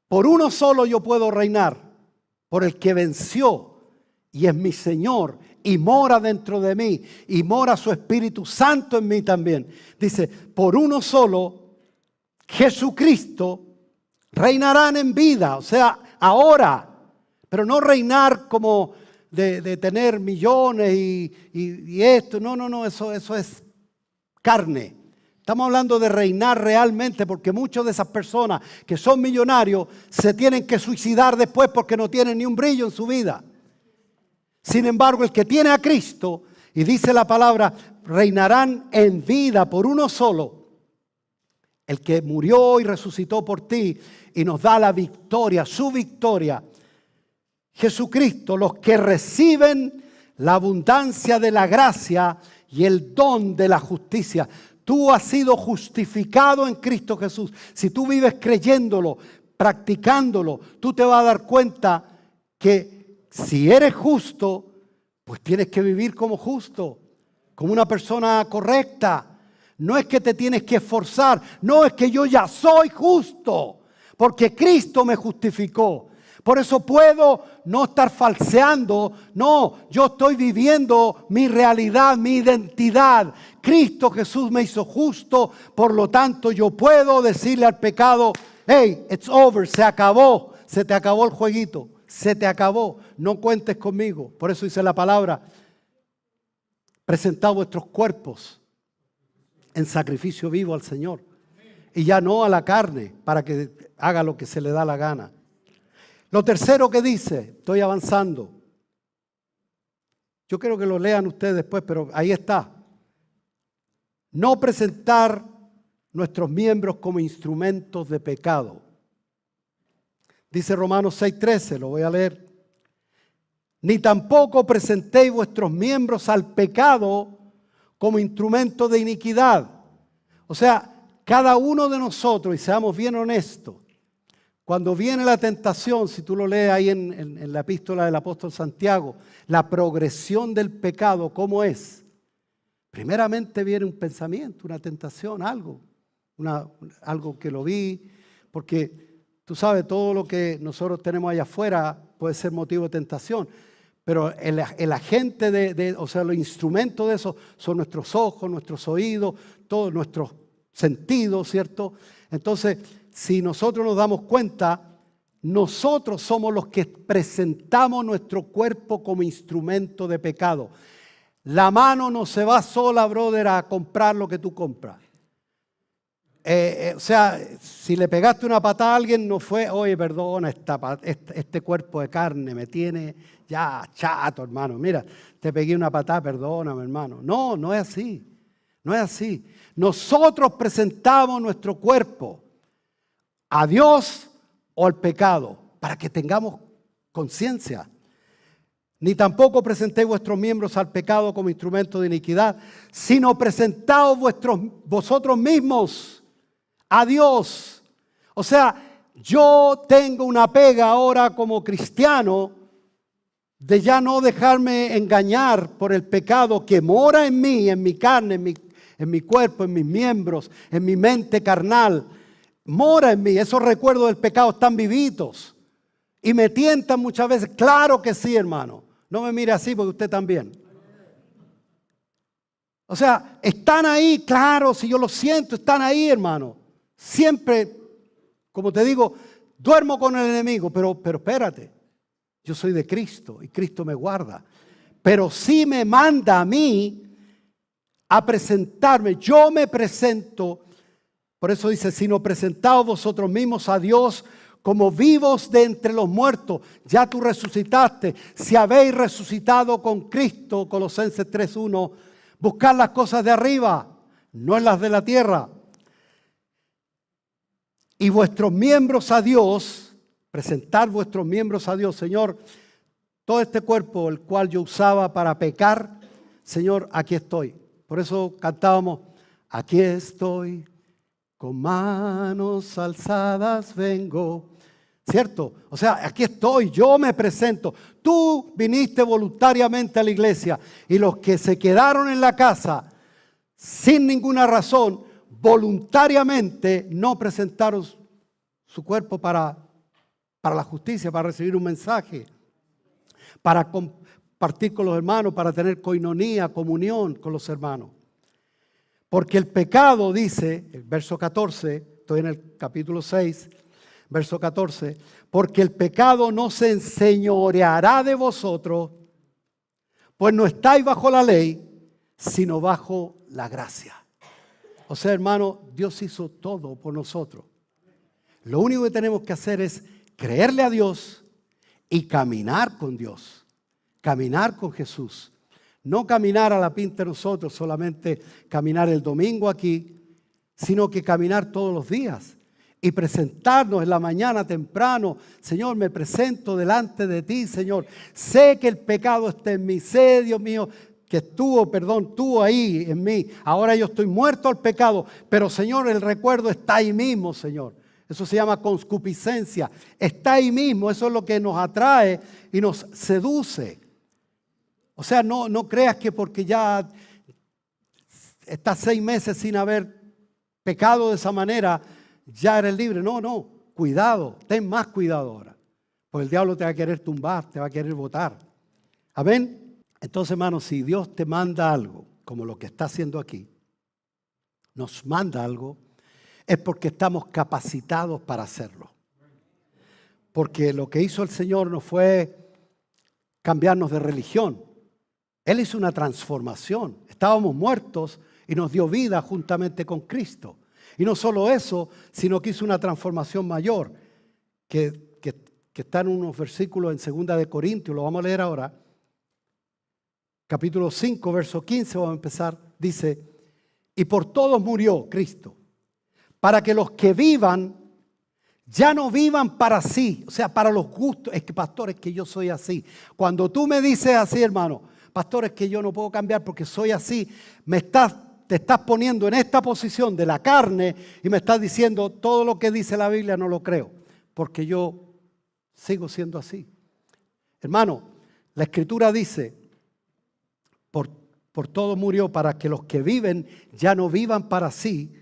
Por uno solo yo puedo reinar, por el que venció y es mi Señor y mora dentro de mí y mora su Espíritu Santo en mí también. Dice, por uno solo, Jesucristo, reinarán en vida, o sea, ahora, pero no reinar como de tener millones y esto. No, eso es carne. Estamos hablando de reinar realmente, porque muchas de esas personas que son millonarios se tienen que suicidar después porque no tienen ni un brillo en su vida. Sin embargo, el que tiene a Cristo, y dice la palabra, reinarán en vida por uno solo, el que murió y resucitó por ti y nos da la victoria, su victoria, Jesucristo, los que reciben la abundancia de la gracia y el don de la justicia. Tú has sido justificado en Cristo Jesús. Si tú vives creyéndolo, practicándolo, tú te vas a dar cuenta que si eres justo, pues tienes que vivir como justo, como una persona correcta. No es que te tienes que esforzar, no es que yo ya soy justo, porque Cristo me justificó. Por eso puedo no estar falseando. No, yo estoy viviendo mi realidad, mi identidad. Cristo Jesús me hizo justo. Por lo tanto, yo puedo decirle al pecado, hey, it's over, se acabó. Se te acabó el jueguito. Se te acabó. No cuentes conmigo. Por eso dice la palabra, presentad vuestros cuerpos en sacrificio vivo al Señor. y ya no a la carne para que haga lo que se le da la gana. Lo tercero que dice, estoy avanzando. Yo quiero que lo lean ustedes después, pero ahí está. No presentar nuestros miembros como instrumentos de pecado. Dice Romanos 6:13, lo voy a leer. Ni tampoco presentéis vuestros miembros al pecado como instrumento de iniquidad. O sea, cada uno de nosotros, y seamos bien honestos, cuando viene la tentación, si tú lo lees ahí en la epístola del apóstol Santiago, la progresión del pecado, ¿cómo es? Primeramente viene un pensamiento, una tentación, algo que lo vi, porque tú sabes, todo lo que nosotros tenemos allá afuera puede ser motivo de tentación, pero el agente o sea, los instrumentos de eso son nuestros ojos, nuestros oídos, todos nuestros sentidos, ¿cierto? Entonces, si nosotros nos damos cuenta, nosotros somos los que presentamos nuestro cuerpo como instrumento de pecado. La mano no se va sola, brother, a comprar lo que tú compras. O sea, si le pegaste una patada a alguien, no fue, oye, perdona, este cuerpo de carne me tiene ya chato, hermano. Mira, te pegué una patada, perdóname, hermano. No, no es así. No es así. Nosotros presentamos nuestro cuerpo a Dios o al pecado para que tengamos conciencia. Ni tampoco presentéis vuestros miembros al pecado como instrumento de iniquidad, sino presentaos vosotros mismos a Dios. O sea, yo tengo una pega ahora como cristiano de ya no dejarme engañar por el pecado que mora en mí, en mi carne, en mi cuerpo, en mis miembros, en mi mente carnal. Mora en mí, esos recuerdos del pecado están vivitos y me tientan muchas veces. Claro que sí, hermano. No me mire así porque usted también. O sea, están ahí, claro, si yo lo siento, están ahí, hermano. Siempre, como te digo, duermo con el enemigo, pero espérate. Yo soy de Cristo y Cristo me guarda. Pero sí me manda a mí a presentarme. Yo me presento. Por eso dice, sino presentaos vosotros mismos a Dios como vivos de entre los muertos. Ya tú resucitaste. Si habéis resucitado con Cristo, Colosenses 3:1, buscad las cosas de arriba, no en las de la tierra. Y vuestros miembros a Dios, presentar vuestros miembros a Dios. Señor, todo este cuerpo, el cual yo usaba para pecar, Señor, aquí estoy. Por eso cantábamos, aquí estoy, con manos alzadas vengo. ¿Cierto? O sea, aquí estoy, yo me presento. Tú viniste voluntariamente a la iglesia y los que se quedaron en la casa sin ninguna razón, voluntariamente no presentaron su cuerpo para la justicia, para recibir un mensaje, para compartir con los hermanos, para tener coinonía, comunión con los hermanos. Porque el pecado, dice, el verso 14, estoy en el capítulo 6, verso 14, porque el pecado no se enseñoreará de vosotros, pues no estáis bajo la ley, sino bajo la gracia. O sea, hermano, Dios hizo todo por nosotros. Lo único que tenemos que hacer es creerle a Dios y caminar con Dios, caminar con Jesús. No caminar a la pinta de nosotros, solamente caminar el domingo aquí, sino que caminar todos los días y presentarnos en la mañana temprano. Señor, me presento delante de ti, Señor. Sé que el pecado está en mí, sé, Dios mío, que estuvo ahí en mí. Ahora yo estoy muerto al pecado, pero Señor, el recuerdo está ahí mismo, Señor. Eso se llama concupiscencia. Está ahí mismo, eso es lo que nos atrae y nos seduce. O sea, no creas que porque ya estás 6 meses sin haber pecado de esa manera, ya eres libre. No, cuidado, ten más cuidado ahora. Porque el diablo te va a querer tumbar, te va a querer botar. ¿Amén? Entonces, hermanos, si Dios te manda algo, como lo que está haciendo aquí, nos manda algo, es porque estamos capacitados para hacerlo. Porque lo que hizo el Señor no fue cambiarnos de religión. Él hizo una transformación. Estábamos muertos y nos dio vida juntamente con Cristo. Y no solo eso, sino que hizo una transformación mayor, que está en unos versículos en 2 de Corintios, lo vamos a leer ahora. Capítulo 5, verso 15, vamos a empezar. Dice, y por todos murió Cristo, para que los que vivan ya no vivan para sí, o sea, para los gustos. Es que, pastor, es que yo soy así. Cuando tú me dices así, hermano, pastor, es que yo no puedo cambiar porque soy así, te estás poniendo en esta posición de la carne y me estás diciendo todo lo que dice la Biblia no lo creo, porque yo sigo siendo así. Hermano, la Escritura dice, por todo murió para que los que viven ya no vivan para sí,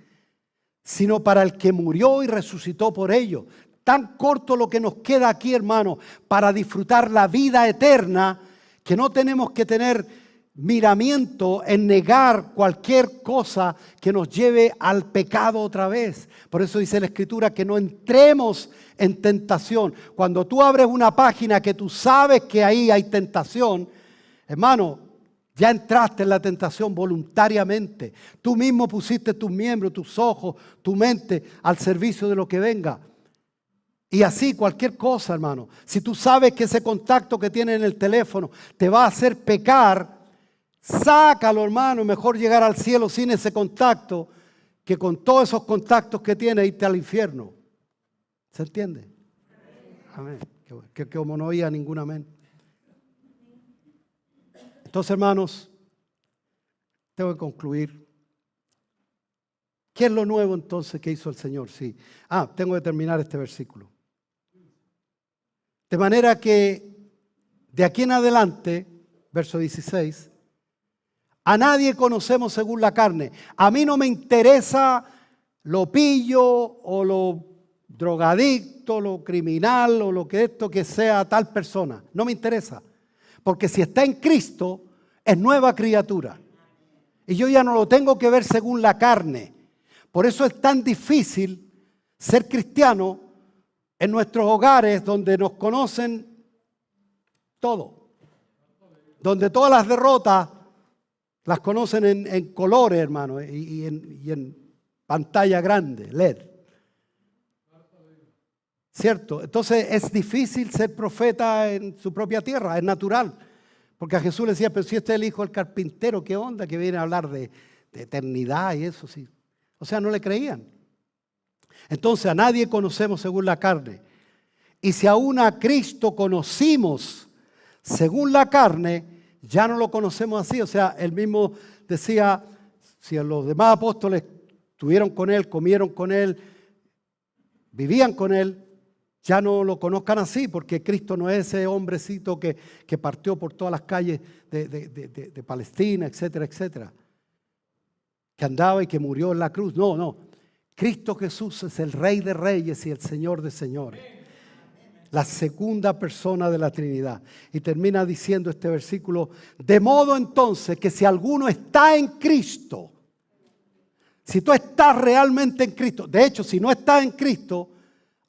sino para el que murió y resucitó por ellos. Tan corto lo que nos queda aquí, hermano, para disfrutar la vida eterna, que no tenemos que tener miramiento en negar cualquier cosa que nos lleve al pecado otra vez. Por eso dice la Escritura que no entremos en tentación. Cuando tú abres una página que tú sabes que ahí hay tentación, hermano, ya entraste en la tentación voluntariamente. Tú mismo pusiste tus miembros, tus ojos, tu mente al servicio de lo que venga. Y así cualquier cosa, hermano. Si tú sabes que ese contacto que tienes en el teléfono te va a hacer pecar, sácalo, hermano. Mejor llegar al cielo sin ese contacto que con todos esos contactos que tienes irte al infierno. ¿Se entiende? Amén. Que como no oía ningún amén. Entonces, hermanos, tengo que concluir. ¿Qué es lo nuevo entonces que hizo el Señor? Sí. Tengo que terminar este versículo. De manera que de aquí en adelante, verso 16, a nadie conocemos según la carne. A mí no me interesa lo pillo o lo drogadicto, lo criminal o lo que esto que sea tal persona. No me interesa. Porque si está en Cristo, es nueva criatura. Y yo ya no lo tengo que ver según la carne. Por eso es tan difícil ser cristiano en nuestros hogares donde nos conocen todo. Donde todas las derrotas las conocen en colores, hermano, y en pantalla grande, LED. ¿Cierto? Entonces es difícil ser profeta en su propia tierra, es natural. Porque a Jesús le decía, pero si este es el hijo del carpintero, ¿qué onda? Que viene a hablar de eternidad y eso, sí. O sea, no le creían. Entonces a nadie conocemos según la carne. Y si aún a Cristo conocimos según la carne, ya no lo conocemos así. O sea, él mismo decía, si los demás apóstoles estuvieron con él, comieron con él, vivían con él, ya no lo conozcan así, porque Cristo no es ese hombrecito que partió por todas las calles de Palestina, etcétera, etcétera. Que andaba y que murió en la cruz. No. Cristo Jesús es el Rey de Reyes y el Señor de Señores. La segunda persona de la Trinidad. Y termina diciendo este versículo, de modo entonces que si alguno está en Cristo, si tú estás realmente en Cristo, de hecho, si no estás en Cristo,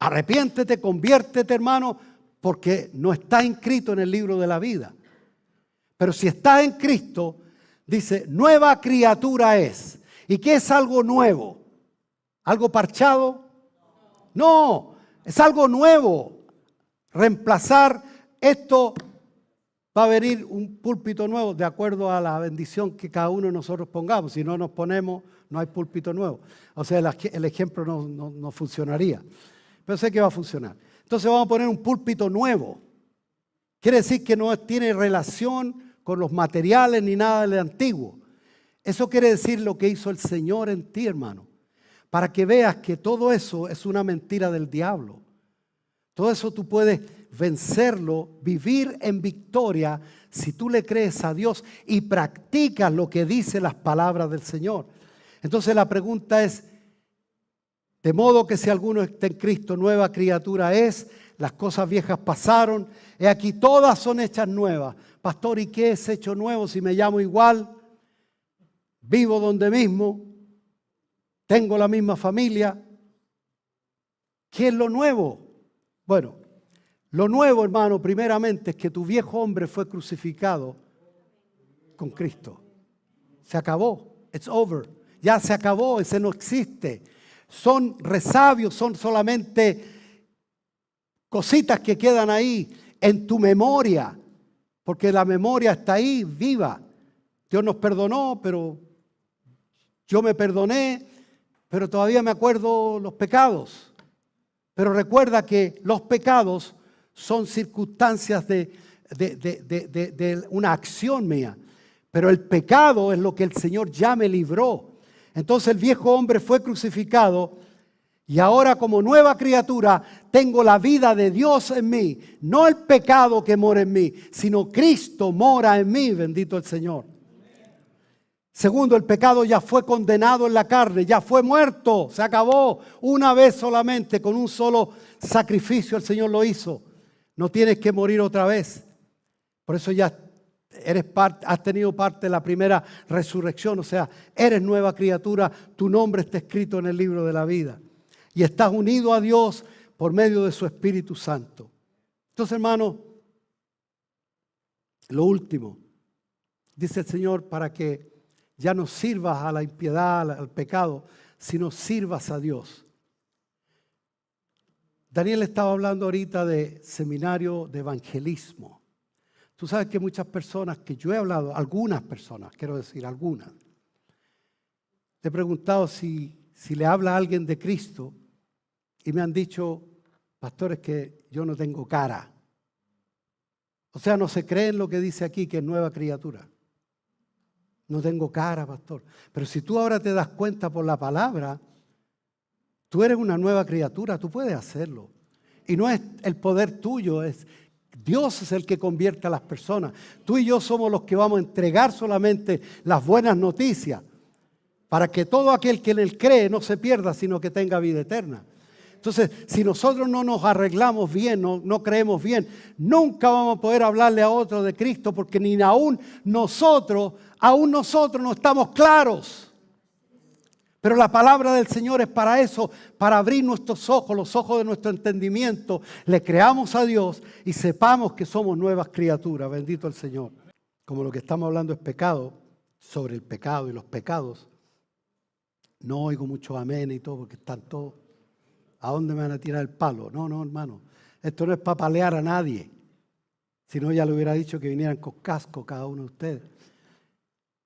arrepiéntete, conviértete, hermano, porque no está inscrito en el libro de la vida. Pero si estás en Cristo, dice, nueva criatura es. ¿Y qué es algo nuevo? ¿Algo parchado? No, es algo nuevo. Reemplazar esto, va a venir un púlpito nuevo de acuerdo a la bendición que cada uno de nosotros pongamos. Si no nos ponemos, no hay púlpito nuevo. O sea, el ejemplo no funcionaría. Pero sé que va a funcionar. Entonces vamos a poner un púlpito nuevo. Quiere decir que no tiene relación con los materiales ni nada del antiguo. Eso quiere decir lo que hizo el Señor en ti, hermano. Para que veas que todo eso es una mentira del diablo. Todo eso tú puedes vencerlo, vivir en victoria si tú le crees a Dios y practicas lo que dicen las palabras del Señor. Entonces la pregunta es, de modo que si alguno está en Cristo, nueva criatura es, las cosas viejas pasaron, he aquí todas son hechas nuevas. Pastor, ¿y qué es hecho nuevo si me llamo igual? Vivo donde mismo, tengo la misma familia. ¿Qué es lo nuevo? Bueno, lo nuevo, hermano, primeramente es que tu viejo hombre fue crucificado con Cristo. Se acabó. It's over. Ya se acabó, ese no existe. son resabios, son solamente cositas que quedan ahí en tu memoria, porque la memoria está ahí, viva. Dios nos perdonó, pero yo me perdoné, pero todavía me acuerdo los pecados. Pero recuerda que los pecados son circunstancias de una acción mía. Pero el pecado es lo que el Señor ya me libró. Entonces el viejo hombre fue crucificado y ahora como nueva criatura tengo la vida de Dios en mí. No el pecado que mora en mí, sino Cristo mora en mí, bendito el Señor. Segundo, el pecado ya fue condenado en la carne, ya fue muerto, se acabó una vez solamente, con un solo sacrificio el Señor lo hizo. No tienes que morir otra vez. Por eso ya has tenido parte de la primera resurrección, o sea, eres nueva criatura, tu nombre está escrito en el libro de la vida y estás unido a Dios por medio de su Espíritu Santo. Entonces, hermano, lo último, dice el Señor, para que ya no sirvas a la impiedad, al pecado, sino sirvas a Dios. Daniel estaba hablando ahorita de seminario de evangelismo. Tú sabes que muchas personas que yo he hablado, algunas personas, quiero decir algunas, te he preguntado si le habla a alguien de Cristo y me han dicho, pastores, que yo no tengo cara. O sea, no se creen lo que dice aquí, que es nueva criatura. No tengo cara, pastor. Pero si tú ahora te das cuenta por la palabra, tú eres una nueva criatura, tú puedes hacerlo. Y no es el poder tuyo, es Dios es el que convierte a las personas. Tú y yo somos los que vamos a entregar solamente las buenas noticias para que todo aquel que en él cree no se pierda, sino que tenga vida eterna. Entonces, si nosotros no nos arreglamos bien, no creemos bien, nunca vamos a poder hablarle a otro de Cristo, porque ni aún nosotros no estamos claros. Pero la palabra del Señor es para eso, para abrir nuestros ojos, los ojos de nuestro entendimiento. Le creamos a Dios y sepamos que somos nuevas criaturas. Bendito el Señor. Como lo que estamos hablando es pecado, sobre el pecado y los pecados, no oigo mucho amén y todo, porque están todos. ¿A dónde me van a tirar el palo? No, hermano. Esto no es para palear a nadie. Si no, ya le hubiera dicho que vinieran con casco cada uno de ustedes.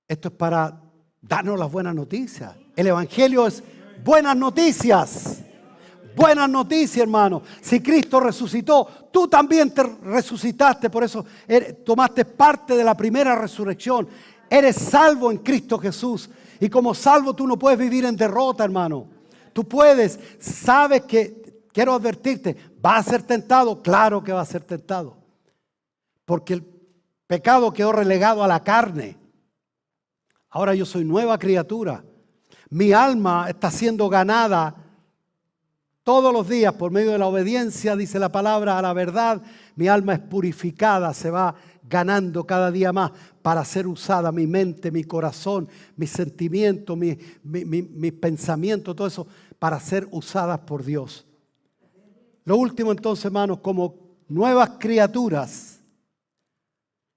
Esto es para darnos las buenas noticias. El Evangelio es buenas noticias. Buenas noticias, hermano. Si Cristo resucitó, tú también te resucitaste. Por eso tomaste parte de la primera resurrección. Eres salvo en Cristo Jesús. Y como salvo tú no puedes vivir en derrota, hermano. Tú puedes, sabes que, quiero advertirte, ¿va a ser tentado? Claro que va a ser tentado. Porque el pecado quedó relegado a la carne. Ahora yo soy nueva criatura. Mi alma está siendo ganada todos los días por medio de la obediencia, dice la palabra, a la verdad. Mi alma es purificada, se va ganando cada día más para ser usada mi mente, mi corazón, mis sentimientos, mis pensamientos, todo eso para ser usadas por Dios. Lo último entonces, hermanos, como nuevas criaturas,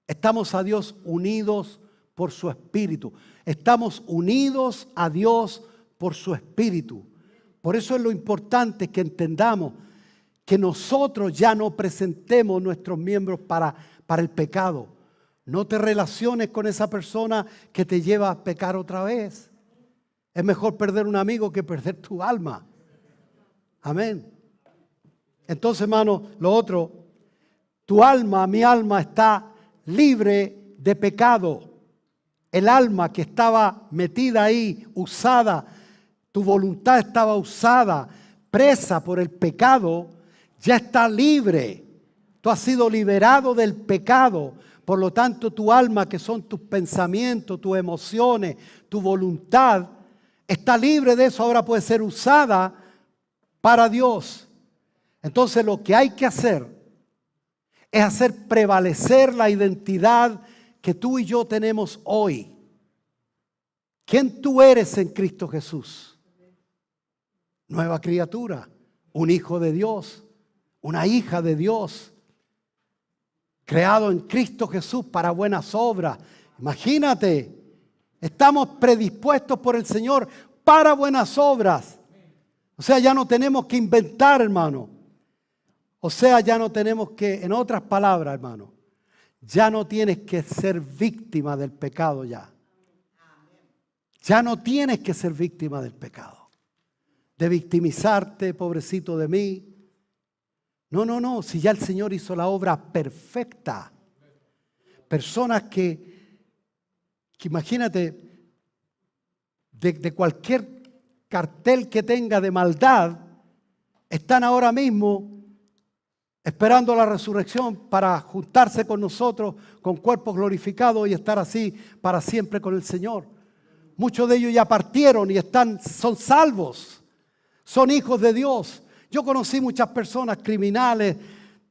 estamos a Dios unidos por su Espíritu. Estamos unidos a Dios por su Espíritu. Por eso es lo importante que entendamos que nosotros ya no presentemos nuestros miembros para el pecado. No te relaciones con esa persona que te lleva a pecar otra vez. Es mejor perder un amigo que perder tu alma. Amén. Entonces, hermano, lo otro, tu alma, mi alma está libre de pecado. El alma que estaba metida ahí, usada, tu voluntad estaba usada, presa por el pecado, ya está libre. Tú has sido liberado del pecado. Por lo tanto, tu alma, que son tus pensamientos, tus emociones, tu voluntad, está libre de eso. Ahora puede ser usada para Dios. Entonces, lo que hay que hacer es hacer prevalecer la identidad que tú y yo tenemos hoy. ¿Quién tú eres en Cristo Jesús? Nueva criatura, un hijo de Dios, una hija de Dios, creado en Cristo Jesús para buenas obras. Imagínate, estamos predispuestos por el Señor para buenas obras. O sea, ya no tenemos que inventar, hermano. O sea, ya no tenemos que, en otras palabras, hermano, ya no tienes que ser víctima del pecado ya. Ya no tienes que ser víctima del pecado. De victimizarte, pobrecito de mí. No, no, no. Si ya el Señor hizo la obra perfecta. Personas que imagínate, de cualquier cartel que tenga de maldad, están ahora mismo esperando la resurrección para juntarse con nosotros con cuerpos glorificados y estar así para siempre con el Señor. Muchos de ellos ya partieron y son salvos, son hijos de Dios. Yo conocí muchas personas criminales,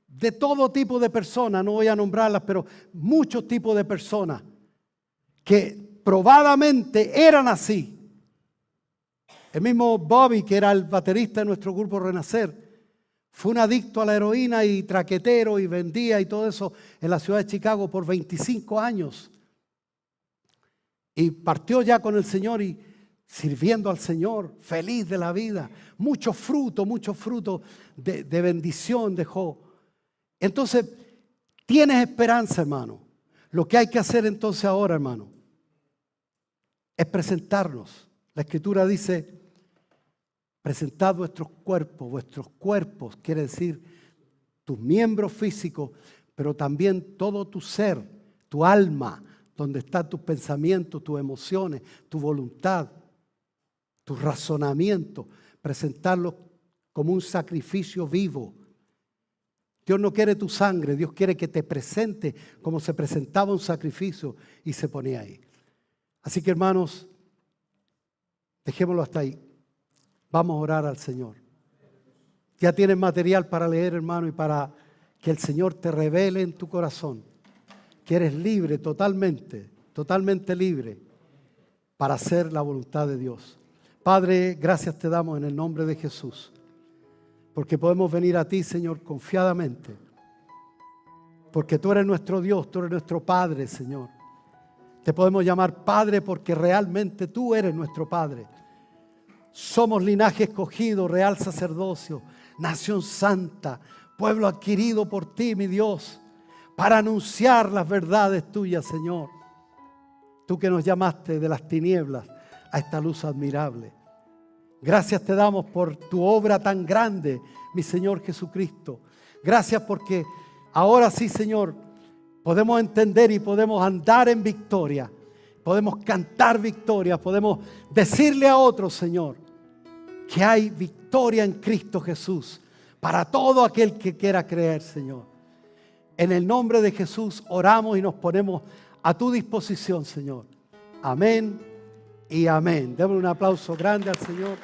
de todo tipo de personas, no voy a nombrarlas, pero muchos tipos de personas que probadamente eran así. El mismo Bobby, que era el baterista de nuestro grupo Renacer, fue un adicto a la heroína y traquetero y vendía y todo eso en la ciudad de Chicago por 25 años. Y partió ya con el Señor y sirviendo al Señor, feliz de la vida. Mucho fruto de bendición dejó. Entonces, tienes esperanza, hermano. Lo que hay que hacer entonces ahora, hermano, es presentarnos. La Escritura dice, presentad vuestros cuerpos quiere decir tus miembros físicos, pero también todo tu ser, tu alma, donde están tus pensamientos, tus emociones, tu voluntad, tu razonamiento, presentarlos como un sacrificio vivo. Dios no quiere tu sangre, Dios quiere que te presente como se presentaba un sacrificio y se ponía ahí. Así que, hermanos, dejémoslo hasta ahí. Vamos a orar al Señor. Ya tienes material para leer, hermano, y para que el Señor te revele en tu corazón que eres libre totalmente libre para hacer la voluntad de Dios. Padre, gracias te damos en el nombre de Jesús, porque podemos venir a ti, Señor, confiadamente, porque tú eres nuestro Dios, tú eres nuestro Padre, Señor. Te podemos llamar Padre porque realmente tú eres nuestro Padre. Somos linaje escogido, real sacerdocio, nación santa, pueblo adquirido por ti, mi Dios, para anunciar las verdades tuyas, Señor. Tú que nos llamaste de las tinieblas a esta luz admirable. Gracias te damos por tu obra tan grande, mi Señor Jesucristo. Gracias porque ahora sí, Señor, podemos entender y podemos andar en victoria. Podemos cantar victoria, podemos decirle a otros, Señor, que hay victoria en Cristo Jesús para todo aquel que quiera creer, Señor. En el nombre de Jesús oramos y nos ponemos a tu disposición, Señor. Amén y amén. Démosle un aplauso grande al Señor.